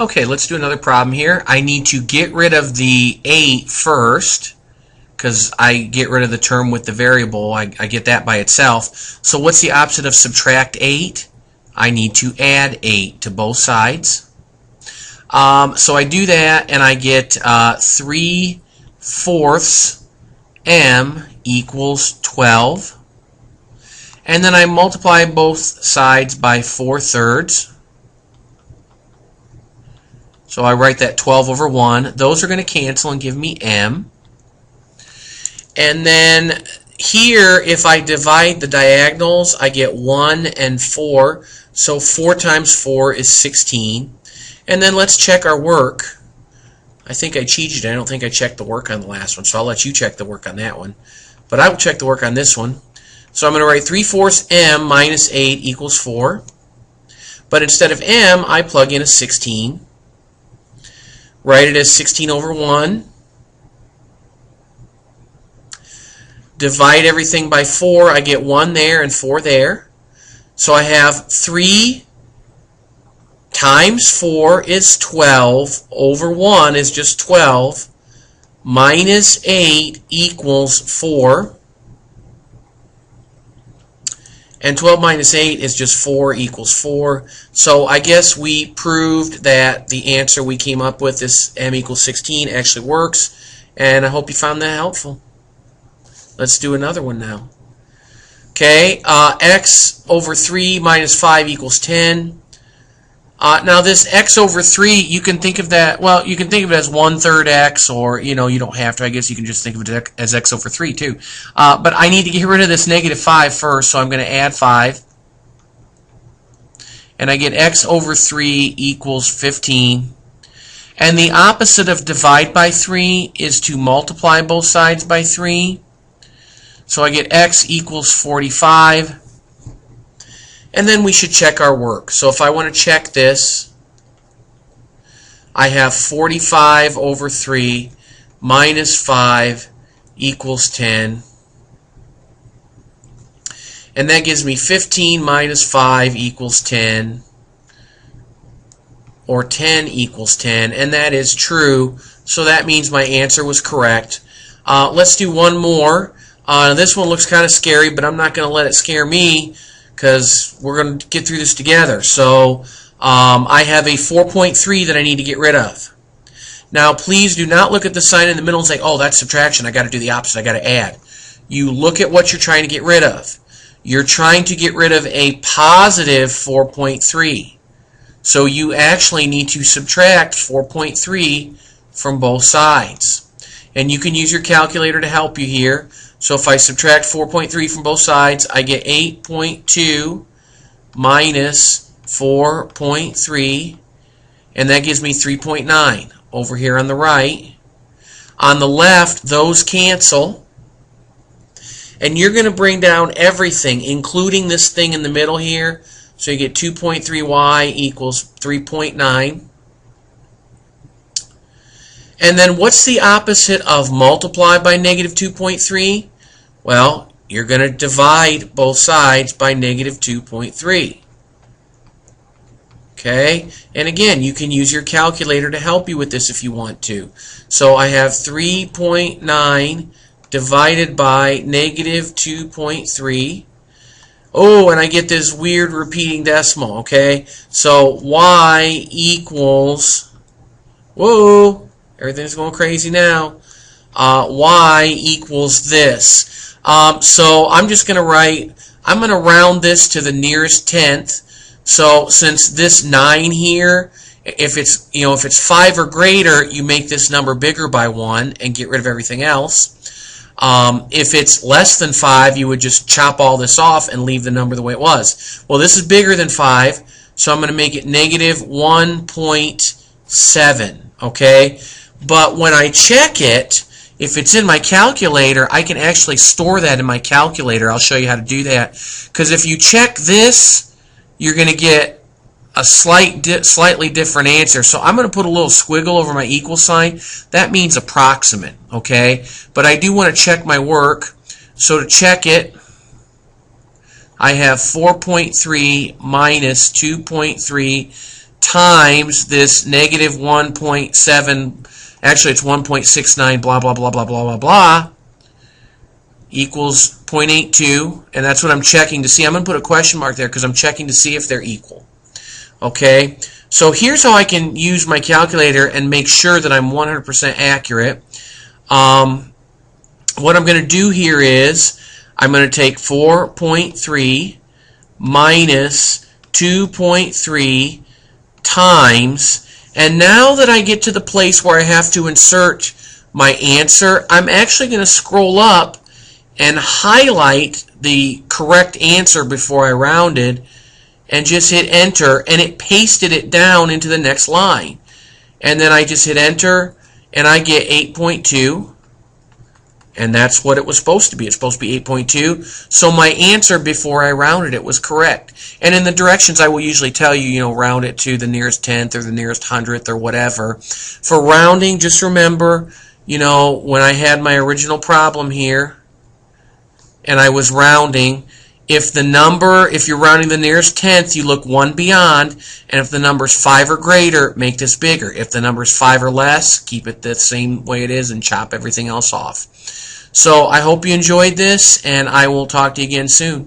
Okay, let's do another problem here. I need to get rid of the 8 first, because I get rid of the term with the variable. I get that by itself. So what's the opposite of subtract 8? I need to add 8 to both sides. So I do that, and I get 3/4 m equals 12. And then I multiply both sides by 4/3. So I write that 12 over 1. Those are going to cancel and give me m. And then here, if I divide the diagonals, I get 1 and 4. So 4 times 4 is 16. And then let's check our work. I think I cheated. I don't think I checked the work on the last one, so I'll let you check the work on that one. But I will check the work on this one. So I'm going to write 3/4 m minus 8 equals 4. But instead of m, I plug in a 16. Write it as 16 over 1. Divide everything by 4. I get 1 there and 4 there. So I have 3 times 4 is 12 over 1 is just 12 minus 8 equals 4. And 12 minus 8 is just 4 equals 4. So I guess we proved that the answer we came up with, this m equals 16, actually works. And I hope you found that helpful. Let's do another one now. Okay, x over 3 minus 5 equals 10. Now this x over 3, you can think of that, well, you can think of it as 1/3 x, or, you don't have to. I guess you can just think of it as x over 3 too. But I need to get rid of this -5 first, so I'm going to add 5. And I get x over 3 equals 15. And the opposite of divide by 3 is to multiply both sides by 3. So I get x equals 45. And then we should check our work. So if I want to check this, I have 45 over 3 minus 5 equals 10. And that gives me 15 minus 5 equals 10. Or 10 equals 10. And that is true. So that means my answer was correct. Let's do one more. This one looks kind of scary, but I'm not going to let it scare me, because we're going to get through this together. So I have a 4.3 that I need to get rid of. Now please do not look at the sign in the middle and say, oh, that's subtraction, I got to do the opposite, I got to add. You look at what you're trying to get rid of. You're trying to get rid of a positive 4.3. So you actually need to subtract 4.3 from both sides. And you can use your calculator to help you here. So if I subtract 4.3 from both sides, I get 8.2 minus 4.3, and that gives me 3.9 over here on the right. On the left, those cancel, and you're going to bring down everything, including this thing in the middle here. So you get 2.3y equals 3.9. And then what's the opposite of multiply by negative 2.3? Well, you're going to divide both sides by negative 2.3. Okay? And again, you can use your calculator to help you with this if you want to. So I have 3.9 divided by negative 2.3. Oh, and I get this weird repeating decimal, okay? So y equals, whoa, everything's going crazy now. Y equals this. So I'm just going to write, I'm going to round this to the nearest tenth. So since this 9 here, if it's, if it's 5 or greater, you make this number bigger by 1 and get rid of everything else. If it's less than 5, you would just chop all this off and leave the number the way it was. Well, this is bigger than 5, so I'm going to make it negative 1.7. Okay? But when I check it, if it's in my calculator, I can actually store that in my calculator. I'll show you how to do that. Because if you check this, you're going to get a slightly different answer. So I'm going to put a little squiggle over my equal sign. That means approximate, okay? But I do want to check my work. So to check it, I have 4.3 minus 2.3 times this negative 1.7, actually it's 1.69, blah, blah, blah, blah, blah, blah, blah, equals 0.82, and that's what I'm checking to see. I'm going to put a question mark there because I'm checking to see if they're equal. Okay, so here's how I can use my calculator and make sure that I'm 100% accurate. What I'm going to do here is I'm going to take 4.3 minus 2.3 times, and now that I get to the place where I have to insert my answer, I'm actually going to scroll up and highlight the correct answer before I rounded and just hit enter, and it pasted it down into the next line. And then I just hit enter and I get 8.2, and that's what it was supposed to be. It's supposed to be 8.2. So my answer before I rounded it was correct. And in the directions I will usually tell you, round it to the nearest tenth or the nearest hundredth or whatever. For rounding, just remember, when I had my original problem here and I was rounding, if you're rounding the nearest tenth, you look one beyond, and if the number's 5 or greater, make this bigger. If the number's 5 or less, keep it the same way it is and chop everything else off. So I hope you enjoyed this, and I will talk to you again soon.